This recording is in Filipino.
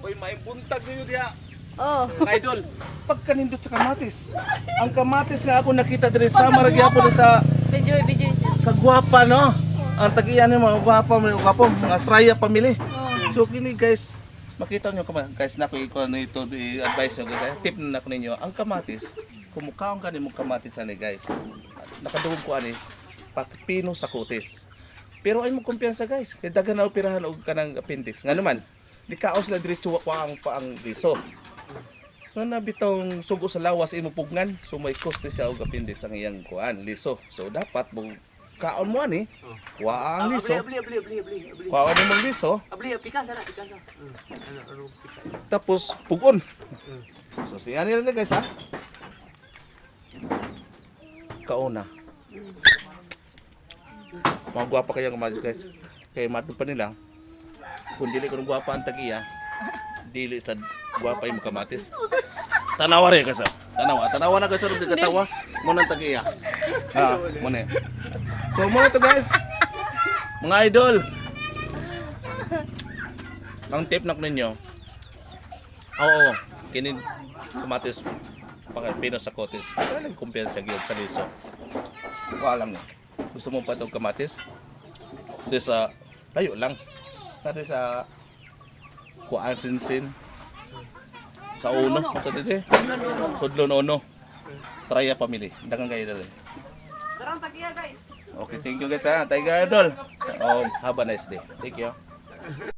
Oy, may buntag ninyo diha. Oh. Mga idol, pagkanindot sa kamatis. Ang kamatis nga ako nakita diri sa Maragyapon sa Video. kagwapa no. Ang tagiyan ni mga gwapa mo kapo, mga Traya family. So kini guys, makita nyo guys na ko ito i-advise nyo guys. Tip na ko ninyo, ang kamatis, kumukaon ka ni mong kamatis ani guys. Nakadungog ko ani pino sa kutis. Pero ay mo kumpiyansa guys, kay daghan na operahan og kanang appendix. Nga naman, di kaos la diretso wa ang paang liso. So na bitong sugo sa lawas imo pugnan, so may koste siya og appendix ang iyang kuan, liso. So dapat mo kaon mo ani, wa ang liso. Abli. Wa ni mong liso, Abli, pikasa. Ano, pika. tapos pugon. So siya nila guys ha. Kauna. Mga gwapa kaya kamatis guys. Kaya matod pa nila. Kung dili ko ng gwapa ang tagiya, dili sa gwapa yung kamatis. Tanawa rin kasi. Tanawa na kasi rin katawa. Muna ang tagiya. Ha, muna. So muna to guys. Mga idol. Ang tip nak ninyo. Oo, kinin kamatis pino sa kotis. Talagang kumpiyansa gyud sa liso. Wa alam niyo. Gusto mo pa itong kamatis? Ito sa layo lang. Tadi sa kuan sinsin. Sa uno. Sa dito. Sudlon uno. Traya family. Dagang kayo dali. Karang tagiya guys. Okay, thank you guys ha. Tiger Idol. Oh, have a nice day. Thank you.